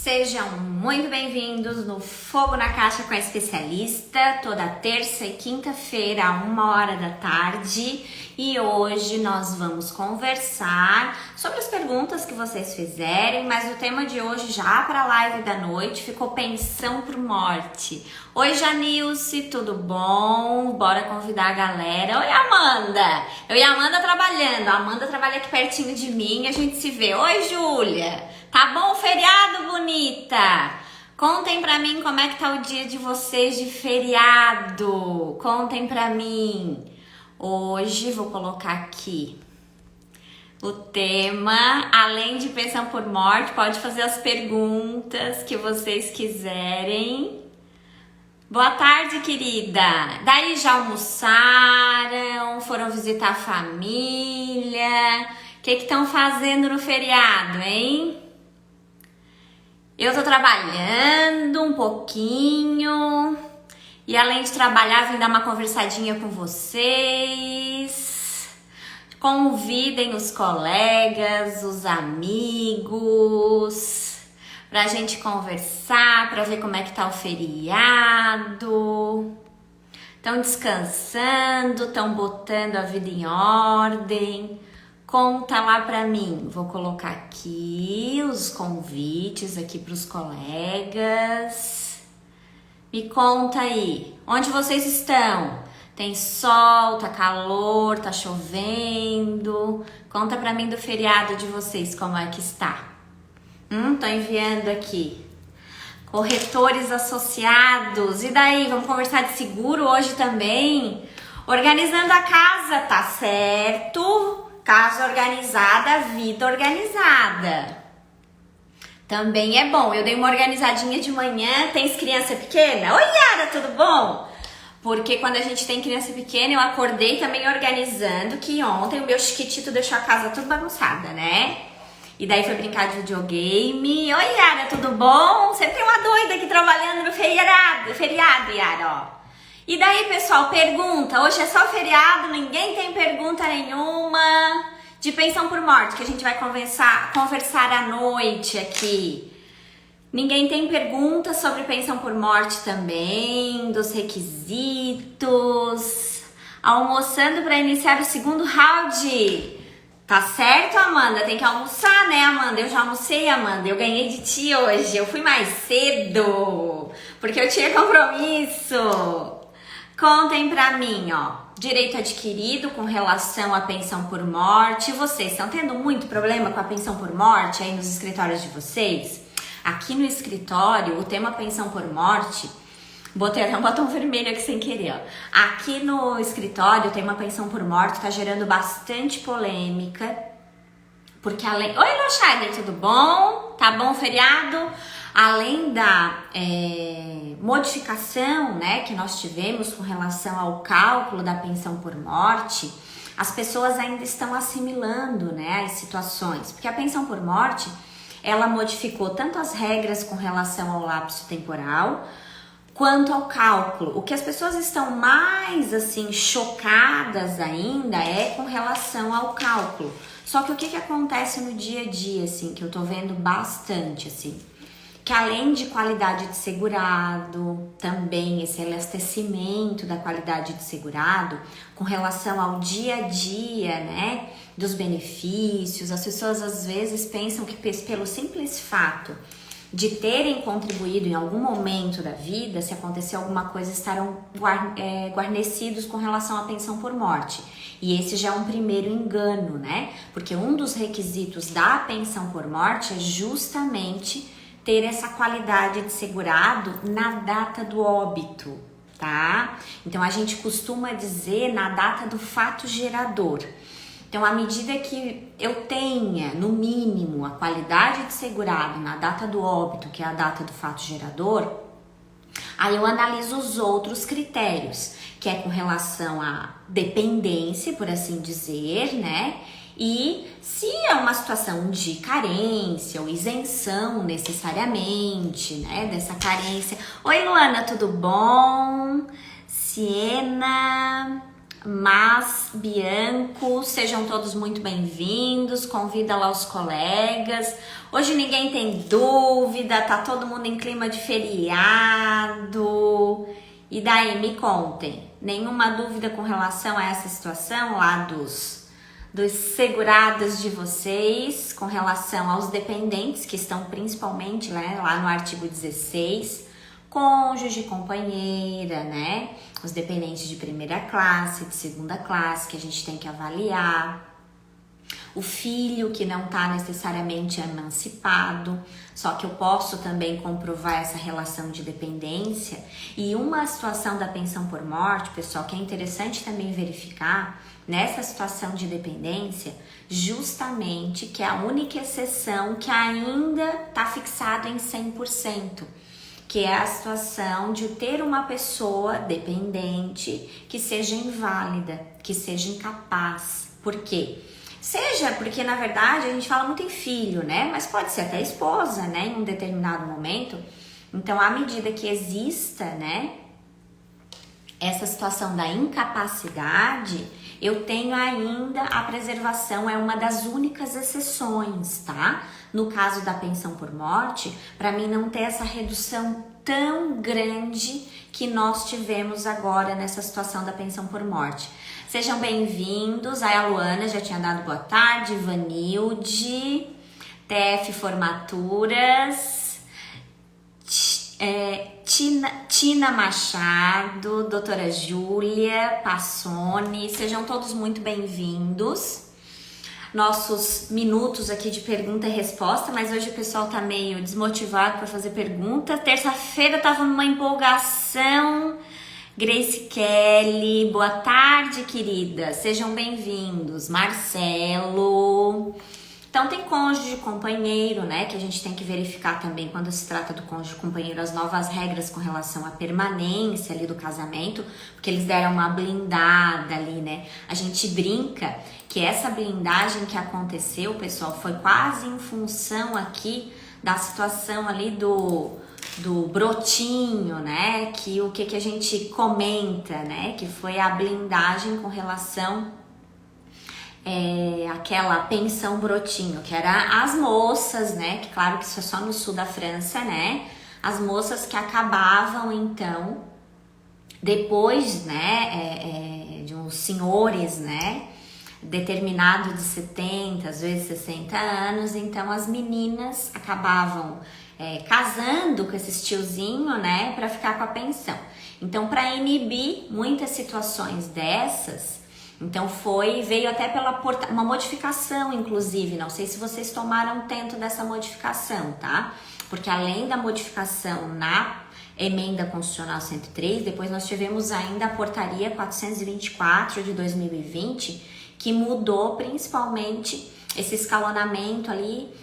Sejam muito bem-vindos no Fogo na Caixa com a Especialista, toda terça e quinta-feira, à 1h da tarde. E hoje nós vamos conversar sobre as perguntas que vocês fizerem, mas o tema de hoje, já para a live da noite, ficou pensão por morte. Oi, Janilce, tudo bom? Bora convidar a galera. Oi, Amanda! Eu e a Amanda trabalhando. A Amanda trabalha aqui pertinho de mim, a gente se vê. Oi, Júlia! Tá bom o feriado, bonita? Contem pra mim como é que tá o dia de vocês de feriado. Contem pra mim. Hoje vou colocar aqui o tema, além de pensão por morte, pode fazer as perguntas que vocês quiserem. Boa tarde, querida. Daí já almoçaram? Foram visitar a família? O que estão fazendo no feriado, hein? Eu tô trabalhando um pouquinho e além de trabalhar, vim dar uma conversadinha com vocês. Convidem os colegas, os amigos, pra gente conversar, pra ver como é que tá o feriado. Estão descansando, estão botando a vida em ordem. Conta lá pra mim. Vou colocar aqui os convites aqui pros colegas. Me conta aí, onde vocês estão? Tem sol, tá calor, tá chovendo? Conta pra mim do feriado de vocês, como é que está? Tô enviando aqui. Corretores associados, e daí? Vamos conversar de seguro hoje também? Organizando a casa, tá certo? Casa organizada, vida organizada. Também é bom. Eu dei uma organizadinha de manhã. Tens criança pequena? Oi, Yara, tudo bom? Porque quando a gente tem criança pequena, eu acordei também organizando, que ontem o meu chiquitito deixou a casa tudo bagunçada, né? E daí foi brincar de videogame. Oi, Yara, tudo bom? Você tem uma doida aqui trabalhando no feriado, Yara, ó. E daí, pessoal, pergunta. Hoje é só feriado, ninguém tem pergunta nenhuma de pensão por morte, que a gente vai conversar à noite aqui. Ninguém tem pergunta sobre pensão por morte também, dos requisitos. Almoçando para iniciar o segundo round. Tá certo, Amanda? Tem que almoçar, né, Amanda? Eu já almocei, Amanda. Eu ganhei de ti hoje. Eu fui mais cedo, porque eu tinha compromisso. Contem pra mim, ó, direito adquirido com relação à pensão por morte. Vocês estão tendo muito problema com a pensão por morte aí nos escritórios de vocês? Aqui no escritório, o tema pensão por morte, botei até um botão vermelho aqui sem querer, ó. Aqui no escritório, o tema pensão por morte tá gerando bastante polêmica, porque além... Oi, Lochader, tudo bom? Tá bom o feriado? Além da modificação, né, que nós tivemos com relação ao cálculo da pensão por morte, as pessoas ainda estão assimilando, né, as situações, porque a pensão por morte, ela modificou tanto as regras com relação ao lapso temporal, quanto ao cálculo. O que as pessoas estão mais, assim, chocadas ainda é com relação ao cálculo. Só que o que acontece no dia a dia, assim, que eu tô vendo bastante, assim, que além de qualidade de segurado, também esse elastecimento da qualidade de segurado com relação ao dia a dia, né, dos benefícios, as pessoas às vezes pensam que pelo simples fato de terem contribuído em algum momento da vida, se acontecer alguma coisa, estarão guarnecidos com relação à pensão por morte. E esse já é um primeiro engano, né? Porque um dos requisitos da pensão por morte é justamente ter essa qualidade de segurado na data do óbito, tá? Então, a gente costuma dizer na data do fato gerador. Então, à medida que eu tenha, no mínimo, a qualidade de segurado na data do óbito, que é a data do fato gerador, aí eu analiso os outros critérios, que é com relação à dependência, por assim dizer, né? E se é uma situação de carência ou isenção necessariamente, né, dessa carência. Oi, Luana, tudo bom? Siena, Mas Bianco, sejam todos muito bem-vindos, convida lá os colegas. Hoje ninguém tem dúvida, tá todo mundo em clima de feriado. E daí, me contem, nenhuma dúvida com relação a essa situação lá dos segurados de vocês, com relação aos dependentes que estão principalmente, né, lá no artigo 16, cônjuge, companheira, né? Os dependentes de primeira classe, de segunda classe, que a gente tem que avaliar. O filho que não está necessariamente emancipado, só que eu posso também comprovar essa relação de dependência. E uma situação da pensão por morte, pessoal, que é interessante também verificar, nessa situação de dependência, justamente que é a única exceção que ainda está fixado em 100%. Que é a situação de ter uma pessoa dependente que seja inválida, que seja incapaz. Por quê? Seja porque, na verdade, a gente fala muito em filho, né? Mas pode ser até esposa, né? Em um determinado momento. Então, à medida que exista, né, essa situação da incapacidade, eu tenho ainda a preservação, é uma das únicas exceções, tá? No caso da pensão por morte, para mim não ter essa redução tão grande que nós tivemos agora nessa situação da pensão por morte. Sejam bem-vindos. A Luana já tinha dado boa tarde, Vanilde, TF Formaturas, Tina Machado, doutora Júlia Passoni, sejam todos muito bem-vindos. Nossos minutos aqui de pergunta e resposta, mas hoje o pessoal tá meio desmotivado para fazer pergunta. Terça-feira tava numa empolgação. Grace Kelly, boa tarde, querida. Sejam bem-vindos. Marcelo. Então tem cônjuge companheiro, né, que a gente tem que verificar também quando se trata do cônjuge companheiro as novas regras com relação à permanência ali do casamento, porque eles deram uma blindada ali, né? A gente brinca que essa blindagem que aconteceu, pessoal, foi quase em função aqui da situação ali do brotinho, né? Que o que a gente comenta, né? Que foi a blindagem com relação aquela pensão brotinho, que era as moças, né? Que claro que isso é só no sul da França, né? As moças que acabavam, então, depois, né? De uns senhores, né? Determinado de 70, às vezes 60 anos, então as meninas acabavam casando com esses tiozinhos, né? Para ficar com a pensão. Então, para inibir muitas situações dessas, então veio até pela uma modificação, inclusive, não sei se vocês tomaram tempo dessa modificação, tá? Porque além da modificação na Emenda Constitucional 103, depois nós tivemos ainda a Portaria 424 de 2020, que mudou principalmente esse escalonamento ali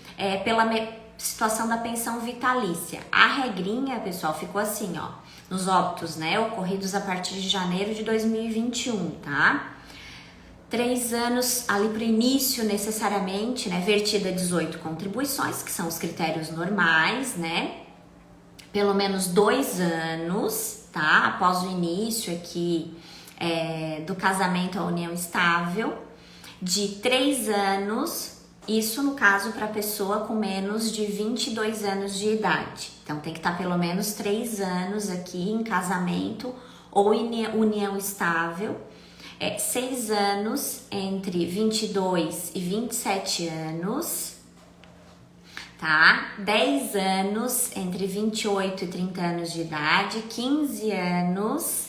pela situação da pensão vitalícia. A regrinha, pessoal, ficou assim, ó, nos óbitos, né, ocorridos a partir de janeiro de 2021, tá? 3 anos ali para o início, necessariamente, né? Vertida 18 contribuições, que são os critérios normais, né? Pelo menos 2 anos, tá? Após o início aqui do casamento à união estável. De 3 anos, isso no caso para pessoa com menos de 22 anos de idade. Então tem que estar pelo menos 3 anos aqui em casamento ou união estável. 6 anos entre 22 e 27 anos, tá? 10 anos entre 28 e 30 anos de idade, 15 anos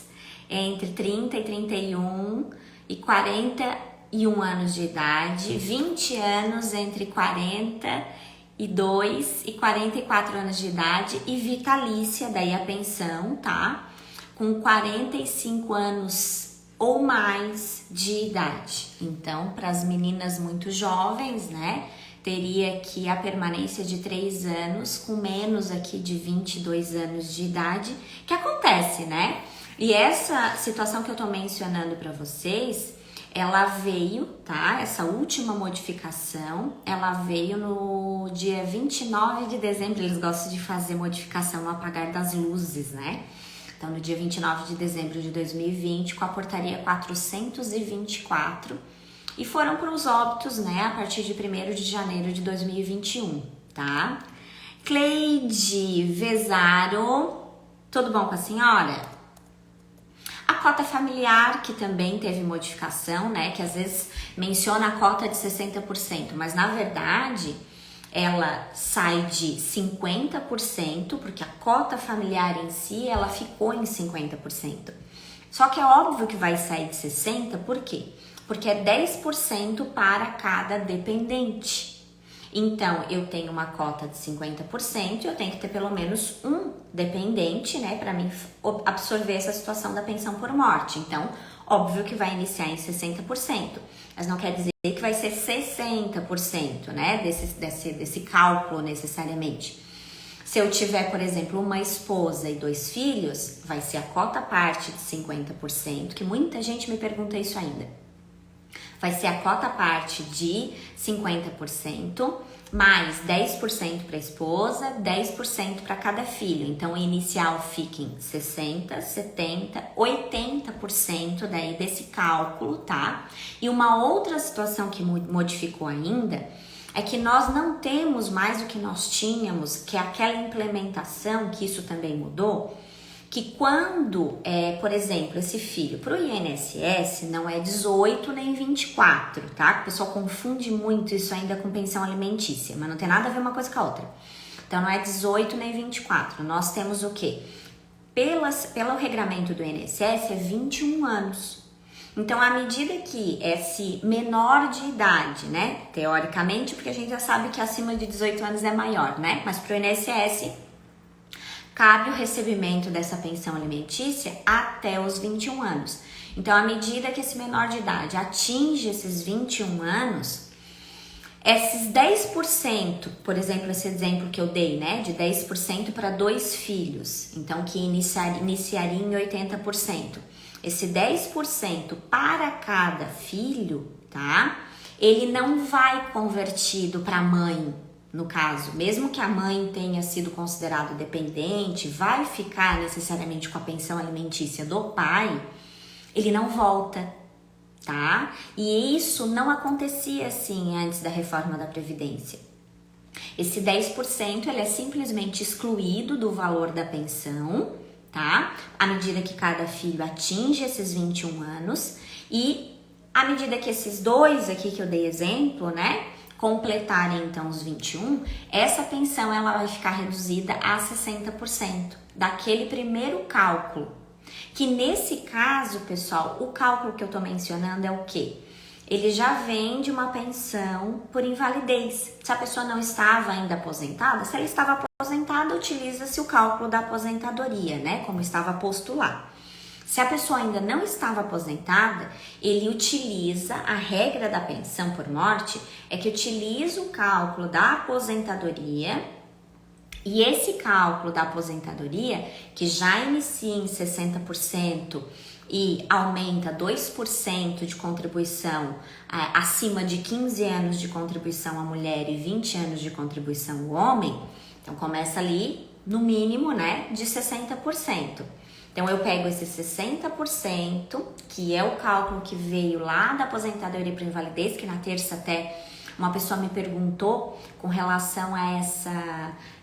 entre 30 e 31 e 41 anos de idade, 20 anos entre 42 e 44 anos de idade e vitalícia, daí a pensão, tá? Com 45 anos ou mais de idade. Então, para as meninas muito jovens, né, teria aqui a permanência de 3 anos, com menos aqui de 22 anos de idade, que acontece, né? E essa situação que eu tô mencionando para vocês, ela veio, tá? Essa última modificação, ela veio no dia 29 de dezembro, eles gostam de fazer modificação no apagar das luzes, né? Então, no dia 29 de dezembro de 2020, com a portaria 424, e foram para os óbitos, né, a partir de 1º de janeiro de 2021, tá? Cleide Vezaro, tudo bom com a senhora? A cota familiar, que também teve modificação, né, que às vezes menciona a cota de 60%, mas na verdade ela sai de 50%, porque a cota familiar em si, ela ficou em 50%. Só que é óbvio que vai sair de 60%, por quê? Porque é 10% para cada dependente. Então, eu tenho uma cota de 50% e eu tenho que ter pelo menos um dependente, né, para mim absorver essa situação da pensão por morte. Então, óbvio que vai iniciar em 60%, mas não quer dizer que vai ser 60%, né, desse cálculo necessariamente. Se eu tiver, por exemplo, uma esposa e 2 filhos, vai ser a cota parte de 50%, que muita gente me pergunta isso ainda. Vai ser a cota parte de 50%, mais 10% para a esposa, 10% para cada filho. Então, o inicial fica em 60%, 70%, 80% daí desse cálculo, tá? E uma outra situação que modificou ainda é que nós não temos mais o que nós tínhamos, que é aquela implementação, que isso também mudou, que quando, por exemplo, esse filho para o INSS não é 18 nem 24, tá? O pessoal confunde muito isso ainda com pensão alimentícia, mas não tem nada a ver uma coisa com a outra. Então, não é 18 nem 24. Nós temos o quê? Pelo regramento do INSS, é 21 anos. Então, à medida que esse menor de idade, né? Teoricamente, porque a gente já sabe que acima de 18 anos é maior, né? Mas para o INSS cabe o recebimento dessa pensão alimentícia até os 21 anos. Então, à medida que esse menor de idade atinge esses 21 anos, esses 10%, por exemplo, esse exemplo que eu dei, né, de 10% para 2 filhos, então que iniciaria em 80%. Esse 10% para cada filho, tá? Ele não vai convertido para a mãe. No caso, mesmo que a mãe tenha sido considerada dependente, vai ficar necessariamente com a pensão alimentícia do pai, ele não volta, tá? E isso não acontecia assim antes da reforma da Previdência. Esse 10% ele é simplesmente excluído do valor da pensão, tá? À medida que cada filho atinge esses 21 anos e à medida que esses dois aqui que eu dei exemplo, né, completarem então os 21, essa pensão ela vai ficar reduzida a 60% daquele primeiro cálculo. Que nesse caso, pessoal, o cálculo que eu tô mencionando é o quê? Ele já vem de uma pensão por invalidez. Se a pessoa não estava ainda aposentada, se ela estava aposentada, utiliza-se o cálculo da aposentadoria, né? Como estava posto lá. Se a pessoa ainda não estava aposentada, ele utiliza a regra da pensão por morte, é que utiliza o cálculo da aposentadoria e esse cálculo da aposentadoria, que já inicia em 60% e aumenta 2% de contribuição acima de 15 anos de contribuição a mulher e 20 anos de contribuição ao homem, então começa ali no mínimo, né, de 60%. Então, eu pego esse 60%, que é o cálculo que veio lá da aposentadoria para invalidez, que na terça até uma pessoa me perguntou com relação a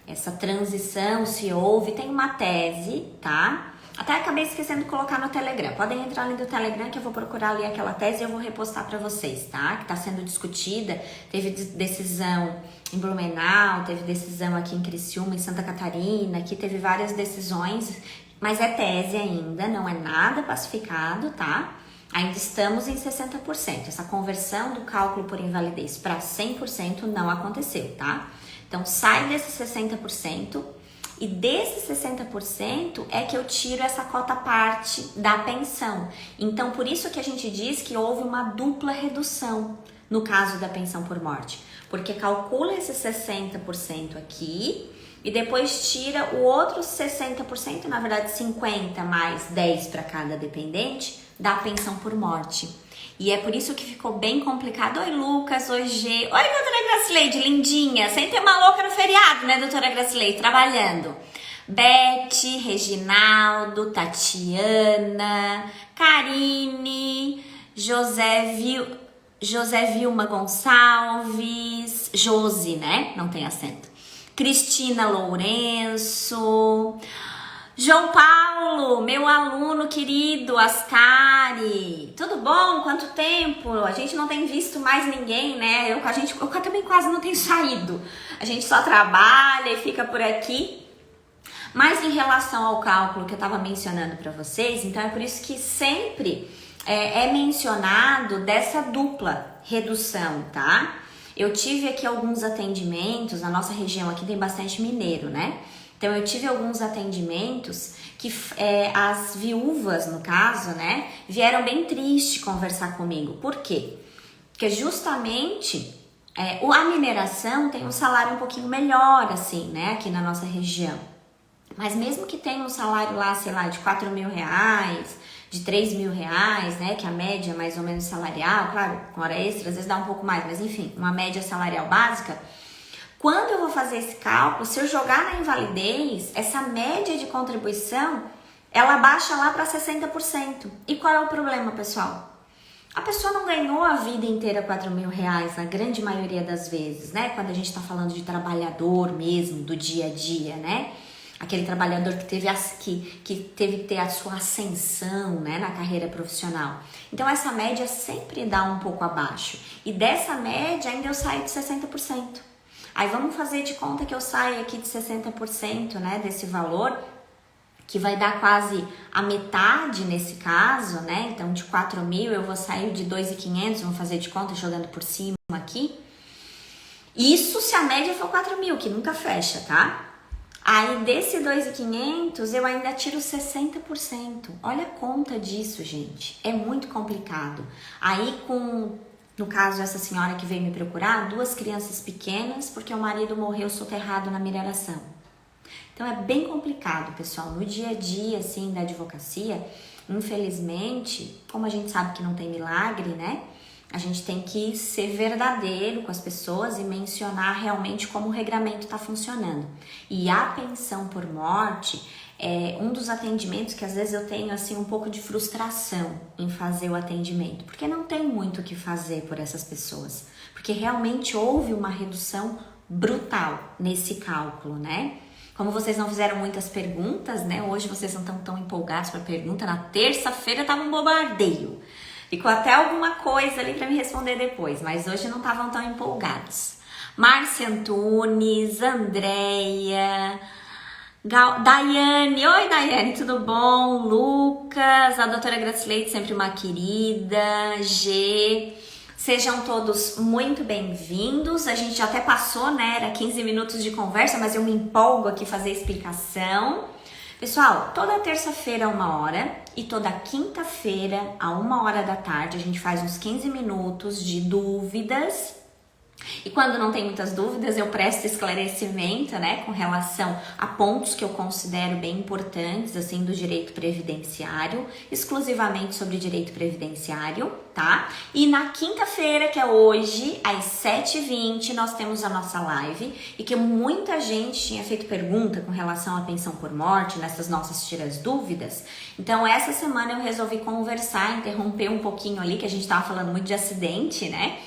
essa transição, se houve. Tem uma tese, tá? Até acabei esquecendo de colocar no Telegram. Podem entrar ali no Telegram que eu vou procurar ali aquela tese e eu vou repostar para vocês, tá? Que está sendo discutida. Teve decisão em Blumenau, teve decisão aqui em Criciúma, em Santa Catarina. Aqui teve várias decisões. Mas é tese ainda, não é nada pacificado, tá? Ainda estamos em 60%. Essa conversão do cálculo por invalidez para 100% não aconteceu, tá? Então, sai desse 60% e desse 60% é que eu tiro essa cota parte da pensão. Então, por isso que a gente diz que houve uma dupla redução no caso da pensão por morte. Porque calcula esse 60% aqui e depois tira o outro 60%, na verdade 50 mais 10 para cada dependente, da pensão por morte. E é por isso que ficou bem complicado. Oi, Lucas, oi, G. Oi, doutora Gracileide, lindinha. Sem ter uma louca no feriado, né, doutora Gracileide? Trabalhando. Beth, Reginaldo, Tatiana, Karine, José Vilma Gonçalves, Josi, né? Não tem acento. Cristina Lourenço, João Paulo, meu aluno querido, Ascari. Tudo bom? Quanto tempo? A gente não tem visto mais ninguém, né? Eu também quase não tenho saído. A gente só trabalha e fica por aqui. Mas em relação ao cálculo que eu estava mencionando para vocês, então é por isso que sempre é mencionado dessa dupla redução, tá? Eu tive aqui alguns atendimentos, na nossa região aqui tem bastante mineiro, né? Então eu tive alguns atendimentos que as viúvas, no caso, né, vieram bem triste conversar comigo. Por quê? Porque justamente a mineração tem um salário um pouquinho melhor, assim, né, aqui na nossa região. Mas mesmo que tenha um salário lá, sei lá, de R$4.000, de R$3.000, né, que a média mais ou menos salarial, claro, com hora extra às vezes dá um pouco mais, mas enfim, uma média salarial básica, quando eu vou fazer esse cálculo, se eu jogar na invalidez, essa média de contribuição, ela baixa lá para 60%. E qual é o problema, pessoal? A pessoa não ganhou a vida inteira R$4.000, na grande maioria das vezes, né, quando a gente está falando de trabalhador mesmo, do dia a dia, né? Aquele trabalhador que teve que ter a sua ascensão, né, na carreira profissional. Então, essa média sempre dá um pouco abaixo. E dessa média, ainda eu saio de 60%. Aí, vamos fazer de conta que eu saio aqui de 60%, né, desse valor, que vai dar quase a metade nesse caso, né? Então, de 4.000, eu vou sair de 2.500, vamos fazer de conta, jogando por cima aqui. Isso se a média for 4.000, que nunca fecha, tá? Aí, desse 2.500, eu ainda tiro 60%. Olha a conta disso, gente. É muito complicado. Aí, no caso, essa senhora que veio me procurar, 2 crianças pequenas, porque o marido morreu soterrado na mineração. Então, é bem complicado, pessoal. No dia a dia, assim, da advocacia, infelizmente, como a gente sabe que não tem milagre, né? A gente tem que ser verdadeiro com as pessoas e mencionar realmente como o regramento está funcionando. E a pensão por morte é um dos atendimentos que às vezes eu tenho assim um pouco de frustração em fazer o atendimento, porque não tem muito o que fazer por essas pessoas, porque realmente houve uma redução brutal nesse cálculo, né? Como vocês não fizeram muitas perguntas, né? Hoje vocês não estão tão empolgados para pergunta, na terça-feira tava um bombardeio. Ficou até alguma coisa ali para me responder depois, mas hoje não estavam tão empolgados. Márcia Antunes, Andréia, Daiane, oi Daiane, tudo bom? Lucas, a doutora Gracileide, sempre uma querida, G, sejam todos muito bem-vindos. A gente já até passou, né, era 15 minutos de conversa, mas eu me empolgo aqui fazer explicação. Pessoal, toda terça-feira a 1h e toda quinta-feira a 1h da tarde a gente faz uns 15 minutos de dúvidas. E quando não tem muitas dúvidas, eu presto esclarecimento, né, com relação a pontos que eu considero bem importantes, assim, do direito previdenciário, exclusivamente sobre direito previdenciário, tá? E na quinta-feira, que é hoje, às 7h20, nós temos a nossa live, e que muita gente tinha feito pergunta com relação à pensão por morte, nessas nossas tiras dúvidas. Então, essa semana eu resolvi conversar, interromper um pouquinho ali, que a gente tava falando muito de acidente, né?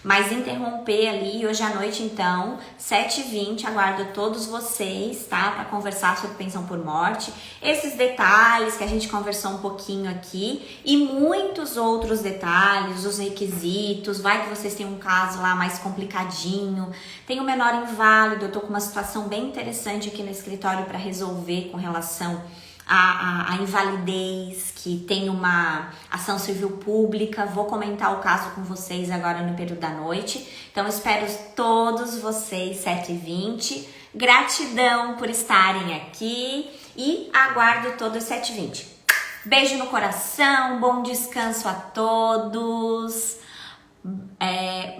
Mas interromper ali hoje à noite, então, 7h20, aguardo todos vocês, tá? Para conversar sobre pensão por morte, esses detalhes que a gente conversou um pouquinho aqui e muitos outros detalhes, os requisitos, vai que vocês têm um caso lá mais complicadinho, tem um menor inválido, eu tô com uma situação bem interessante aqui no escritório para resolver com relação a invalidez, que tem uma ação civil pública. Vou comentar o caso com vocês agora no período da noite. Então, espero todos vocês 7h20. Gratidão por estarem aqui e aguardo todos 7h20. Beijo no coração, bom descanso a todos.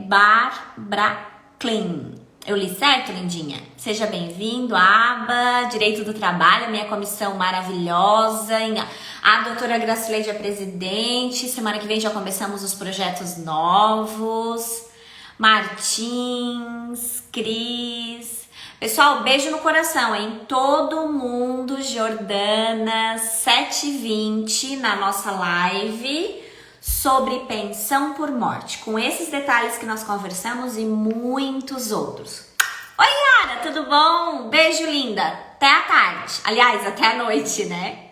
Barbara Klein. Eu li certo, lindinha? Seja bem-vindo, aba, Direito do Trabalho, minha comissão maravilhosa. A doutora Gracileide é presidente. Semana que vem já começamos os projetos novos. Martins, Cris. Pessoal, beijo no coração, hein? Todo mundo, Jordana, 7h20 na nossa live sobre pensão por morte, com esses detalhes que nós conversamos e muitos outros. Oi, Yara, tudo bom? Beijo, linda. Até a tarde. Aliás, até a noite, né?